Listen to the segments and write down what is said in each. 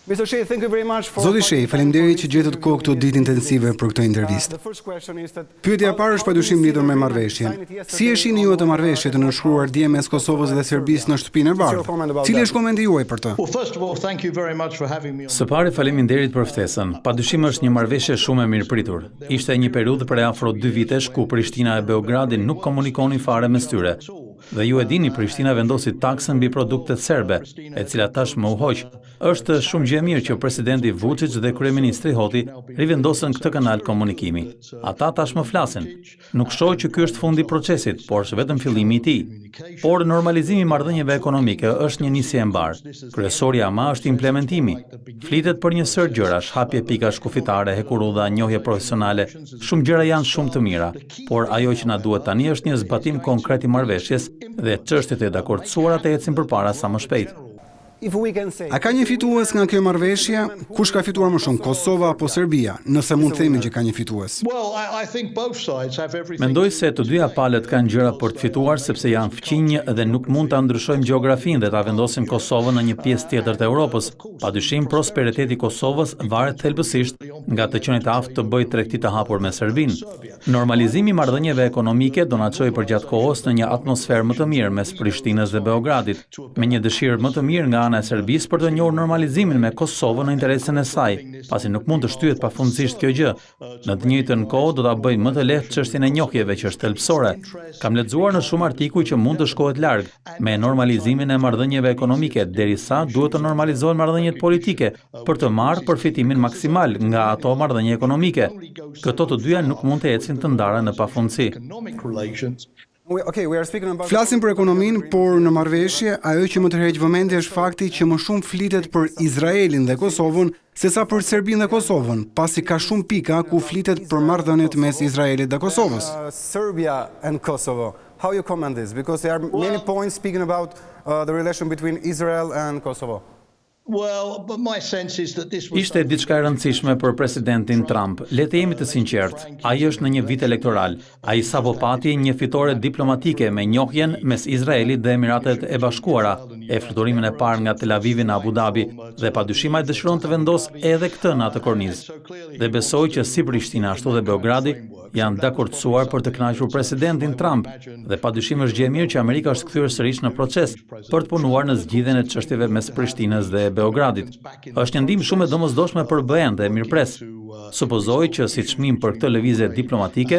Zoti Sheh, faleminderit që gjetët kohë këtu ditë intensive për këtë intervistë. Pyetja e parë është padyshim lidhur me marrëveshjen. Si e shihni ju atë marrëveshje të nënshkruar dje mes Kosovës dhe Serbisë në shtëpinë e bardhë? Cili është komenti juaj për të? Së pari faleminderit për ftesën. Padyshim është një marrëveshje shumë e mirëpritur. Ishte një periudhë prej afro 2 vitesh ku Prishtina e Beogradin nuk komunikonin fare mes tyre. Dhe ju e dini, Prishtina vendosi taksën mbi produktet serbe, e cila tashmë u hoq. Është shumë gjë e mirë që presidenti Vučić dhe kryeministri Hoti rivendosën këtë kanal komunikimi. Ata tashmë flasin. Nuk shoh që ky është fundi i procesit, por është vetëm fillimi i tij. Por normalizimi i marrëdhënieve ekonomike është një nisje e mbarë. Kryesorja ama është implementimi. Flitet për një sër gjërash, hapje pikash kufitare, hekurudha, njohje profesionale. Shumë gjëra janë shumë të mira, por ajo që na duhet tani është një zbatim konkret i marrëveshjes dhe çështjet e dakordsuara të ecin përpara sa më shpejt. A ka një fitues nga kjo marrëveshje? Kush ka fituar më shumë, Kosova apo Serbia? Nëse mund të themi që ka një fitues. Mendoj se të dyja palët kanë gjëra për të fituar sepse janë fqinj dhe nuk mund ta ndryshojmë gjeografinë dhe ta vendosim Kosovën në një pjesë tjetër të Europës. Padyshim prosperiteti i Kosovës varet thelbësisht nga të qenit aftë të bëjë tregti të hapur me Serbinë. Normalizimi i marrëdhënieve ekonomike do na çojë përgjatë kohës në një atmosferë më të mirë mes Prishtinës dhe Beogradit, me një dëshirë më të mirë nga ana e Serbisë për të njohur normalizimin me Kosovën në interesin e saj, pasi nuk mund të shtyhet pafundësisht kjo gjë. Në të njëjtën kohë do ta bëjë më të lehtë çështjen e njohjeve që është thelbësore. Kam lexuar në shumë artikuj që mund të shkohet larg me normalizimin e marrëdhënieve ekonomike, derisa duhet të normalizohen marrëdhëniet politike për të marrë përfitimin maksimal nga ato marrëdhënie ekonomike. Këto të dyja nuk mund të ecin të ndara në pafundësi. Flasim për ekonominë, por në marrëveshje ajo që më tërheq vëmendje është fakti që më shumë flitet për Izraelin dhe Kosovën sesa për Serbinë dhe Kosovën, pasi ka shumë pika ku flitet për marrëdhëniet mes Izraelit dhe Kosovës. Serbia and Kosovo. How you comment this? Because there are many points speaking about the relation between Israel and Kosovo. Ishte diçka e rëndësishme për presidentin Trump. Le të jemi të sinqertë. Ai është në një vit elektoral. Ai sapo pati një fitore diplomatike me njohjen mes Izraelit dhe Emiratet e Bashkuara, e fluturimin e parë nga Tel Avivi në Abu Dhabi, dhe padyshim ai dëshiron të vendosë edhe këtë në atë kornizë. Dhe besoj që si Prishtina ashtu dhe Beogradi janë dakordsuar për të kënaqur presidentin Trump, dhe padyshim është gjë e mirë që Amerika është kthyer sërish në proces për të punuar në zgjidhjen e çështjeve mes Prishtinës dhe Beogradit. Është një ndihmë shumë e domosdoshme për BE-n dhe mirëpres. Supozoj që si çmim për këtë lëvizje diplomatike,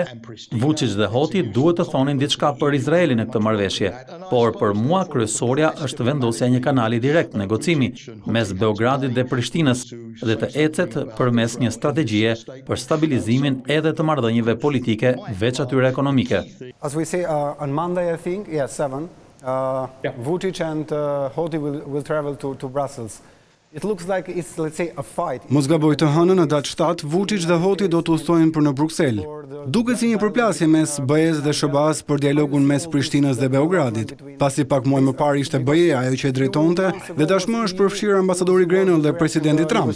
Vučić dhe Hoti duhet të thonin diçka për Izraelin në këtë marrëveshje, por për mua kryesorja është vendosja e një kanali direkt negocimi mes Beogradit dhe Prishtinës dhe të ecet përmes një strategjie për stabilizimin edhe të marrëdhënieve politike veç atyre ekonomike. As we say on Monday, I think, 7, Vučić and Hoti will travel to Brussels. It looks like it's, let's say, a fight. Mos gaboj të hënën në datë 7, Vučić dhe Hoti do të udhtojnë për në Bruksel. Duket si një përplasje mes BE-s dhe SBA-s për dialogun mes Prishtinës dhe Beogradit. Pasi pak muaj më parë ishte BE ajo që e drejtonte dhe tashmë është përfshirë ambasadori Grenell dhe presidenti Trump.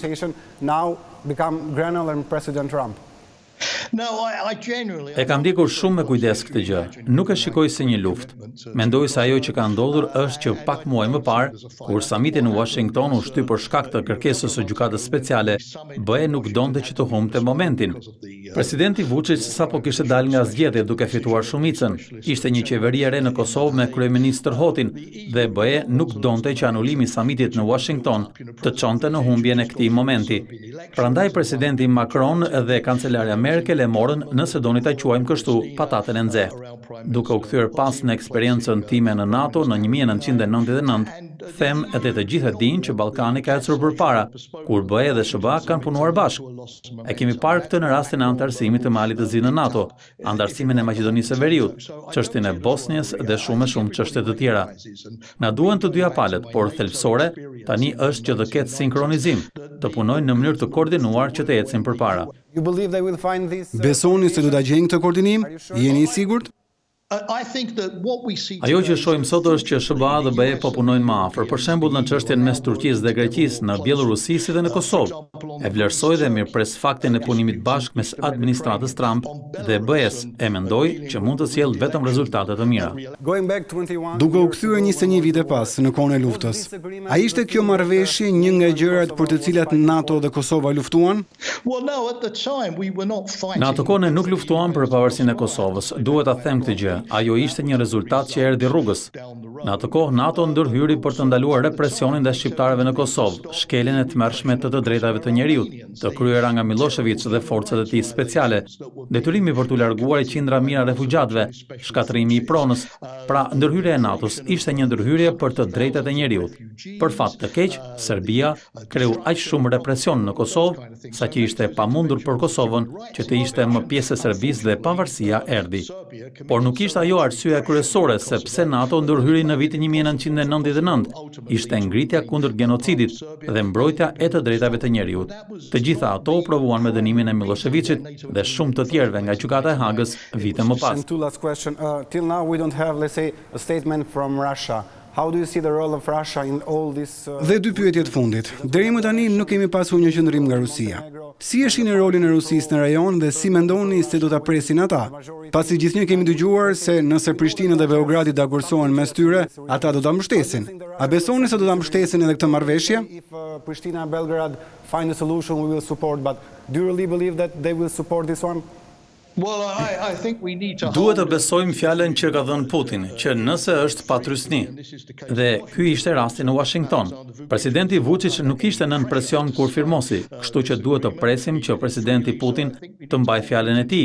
Now become Grenell and President Trump. E kam ndjekur shumë me kujdes këtë gjë. Nuk e shikoj si një luftë. Mendoj se ajo që ka ndodhur është që pak muaj më parë, kur samiti në Washington u shty për shkak të kërkesës së gjykatës speciale, BE nuk donte që të humbte momentin. Presidenti Vučić sapo kishte dalë nga zgjedhjet duke fituar shumicën. Ishte një qeveri e re në Kosovë me kryeminist Hotin dhe BE nuk donte që anulimi i samitit në Washington të çonte në humbjen e këtij momenti. Prandaj presidenti Macron dhe kancelarja Merkel e morën, nëse doni ta quajmë kështu, patatën e nxehtë. Duke u kthyer pas në eksperiencën time në NATO në 1999, them edhe të gjithë dinë që Ballkani ka ecur përpara, kur BE dhe SBA kanë punuar bashkë. E kemi parë këtë në rastin e antarësimit të Malit të Zi në NATO, antarësimin e Maqedonisë së Veriut, çështjen e Bosnjës dhe shumë çështje të tjera. Na duhen të dyja palët, por thelbësore tani është që të ketë sinkronizim, të punojnë në mënyrë të koordinuar që të ecin përpara. Besoni se do ta gjejnë këtë koordinim? Jeni i sigurt? Ajo që shohim sot është që SBA dhe BE po punojnë më afër, për shembull në çështjen mes Turqisë dhe Greqisë, në Bielorusi si dhe në Kosovë. E vlerësoj dhe mirëpres faktin e punimit bashkë mes administratës Trump dhe BE-s, e mendoj që mund të sjellë vetëm rezultate të mira. Duke u kthyer 21 vite pas në kohën e luftës, a ishte kjo marrëveshje një nga gjërat për të cilat NATO dhe Kosova luftuan? Në atë kohë ne nuk luftuam për pavarësinë e Kosovës. Duhet ta them këtë gjë. Ajo ishte një rezultat që erdhi rrugës. Në atë kohë NATO ndërhyri për të ndaluar represionin ndaj shqiptarëve në Kosovë, shkeljen e tmerrshme të drejtave të njerëzit, të kryera nga Milošević dhe forcat e tij speciale, detyrimi për t'u larguar qindra mijëra refugjatëve, shkatërrimi i pronës. Pra, ndërhyrja e NATO-s ishte një ndërhyrje për të drejtat e njerëzit. Për fat të keq, Serbia kreu aq shumë represion në Kosovë, saqë ishte e pamundur për Kosovën që të ishte më pjesë e Serbisë dhe pavarësia erdhi. Por nuk ishte ajo arsyeja kryesore sepse NATO ndërhyri në vitin 1999, ishte ngritja kundër genocidit dhe mbrojtja e të drejtave të njerëzit. Të gjitha ato u provuan me dënimin e Miloševićit dhe shumë të tjerëve nga gjykata e Hagës vite më pas. Till now we don't have, let's say, a statement from Russia. How do you see the role of Russia in all this? Dhe dy pyetje të fundit. Deri më tani nuk kemi pasur një qendrim nga Rusia. Si e shihni rolin e Rusisë në rajon dhe si mendoni se do ta presin ata? Pasi gjithnjë kemi dëgjuar se nëse Prishtina dhe Beogradi dakorsohen mes tyre, ata do ta mbështesin. A besoni se do ta mbështesin edhe këtë marrëveshje? If Pristina and Belgrade find a solution, we will support. But do you really believe that they will support this one? Duhet të besojmë fjalën që ka dhënë Putin, që nëse është patrysni. Dhe ky ishte rasti në Washington. Presidenti Vučić nuk ishte nën presion kur firmosi, kështu që duhet të presim që presidenti Putin të mbajë fjalën e tij,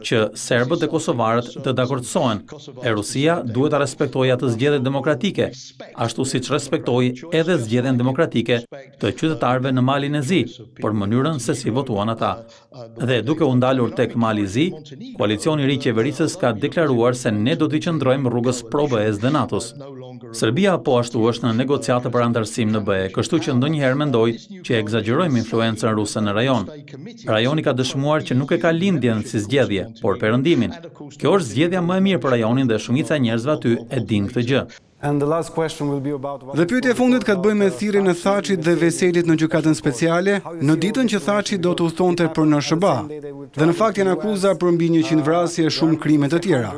që serbët dhe kosovarët të dakordsohen. E Rusia duhet ta respektojë atë zgjedhje demokratike, ashtu siç respektoi edhe zgjedhjen demokratike të qytetarëve në Malin e Zi, për mënyrën se si votuan ata. Dhe duke u ndalur tek Mali i Zi, koalicioni i ri qeverisës ka deklaruar se ne do të qëndrojmë rrugës pro BE-s dhe NATO-s. Serbia po ashtu është në negociate për antarësim në BE, kështu që ndonjëherë mendoj që egzagjerojmë influencën ruse në rajon. Rajoni ka dëshmuar që nuk e ka lindjen si zgjedhje, por perëndimin. Kjo është zgjedhja më e mirë për rajonin dhe shumica e njerëzve aty e din këtë gjë. And the last question will be about Dhe pyetja e fundit ka të bëjë me thirrjen e Thaçit dhe Veselit në gjykatën speciale, në ditën që Thaçi do të udhëtonte për në SBA. Dhe në fakt janë akuza për mbi 100 vrasje e shumë krime të tjera.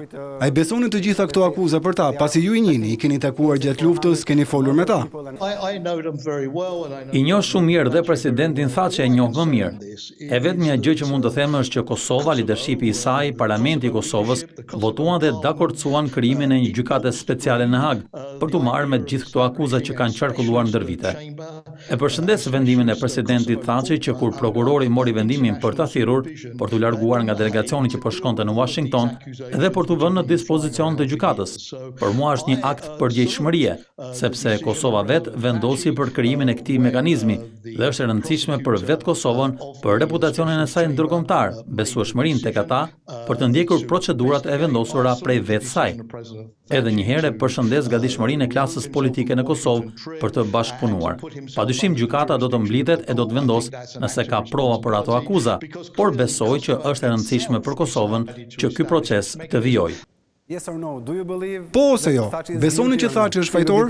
A i besoni të gjitha këto akuza për ta, pasi ju i njihni, i keni takuar gjatë luftës, keni folur me ta? I njoh shumë mirë dhe presidentin Thaçi e njoh më mirë. E vetmja gjë që mund të them është që Kosova, lidershipi i saj, parlamenti i Kosovës, votuan dhe dakordsuan krijimin e një gjykate speciale në Hagë, për të marrë me gjithë këto akuza që kanë qarkulluar ndër vite. E përshëndes vendimin e presidentit Thaçi që kur prokurori mori vendimin për ta thirrur, për t'u larguar nga delegacioni që po shkonte në Washington dhe për t'u vënë në dispozicion të gjykatës. Për mua është një akt përgjegjëshmërie, sepse Kosova vetë vendosi për krijimin e këtij mekanizmi dhe është e rëndësishme për vetë Kosovën, për reputacionin e saj ndërkombëtar, besueshmërinë tek ata, për të ndjekur procedurat e vendosura prej vetë saj. Edhe një herë përshëndes gatishmërinë e klasës politike në Kosovë për të bashkëpunuar. Padyshim gjykata do të mblidhet e do të vendosë nëse ka prova për ato akuza, por besoj që është e rëndësishme për Kosovën që ky proces të vijojë. Po ose jo, besoni që Thaçi është fajtor?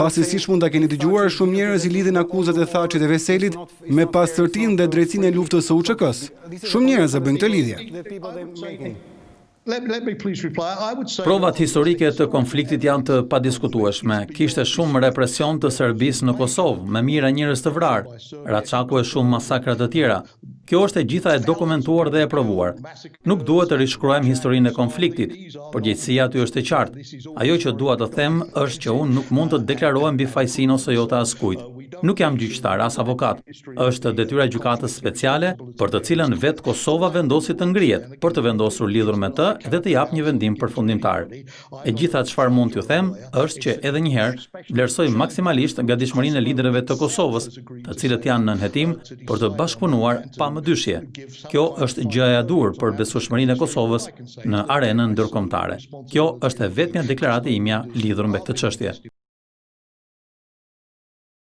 Pasi siç mund ta keni dëgjuar, shumë njerëz i lidhin akuzat e Thaçit dhe Veselit me pastërtinë dhe drejtsinë e luftës së UÇK-s. Shumë njerëz e bëjnë këtë lidhje. Provat historike të konfliktit janë të padiskutueshme. Kishte shumë represion të Serbisë në Kosovë, me mijëra njerëz të vrarë, Raçaku e shumë masakra të tjera. Kjo është e gjitha e dokumentuar dhe e provuar. Nuk duhet të rishkruajmë historinë e konfliktit, përgjegjësia aty është e qartë. Ajo që dua të them është që unë nuk mund të deklarohem mbi fajsinë ose jo të askujt. Nuk jam gjyqtar as avokat. Është detyra e gjykatës speciale, për të cilën vetë Kosova vendosi të ngrihet, për të vendosur lidhur me të dhe të jap një vendim përfundimtar. E gjitha çfarë mund t'ju them është që edhe një herë vlerësoj maksimalisht gatishmërinë e liderëve të Kosovës, të cilët janë në nënhetim për të bashkëpunuar pa më dyshje. Kjo është gjëja e dur për besueshmërinë e Kosovës në arenën ndërkombëtare. Kjo është e vetmja deklarata imja lidhur me këtë çështje.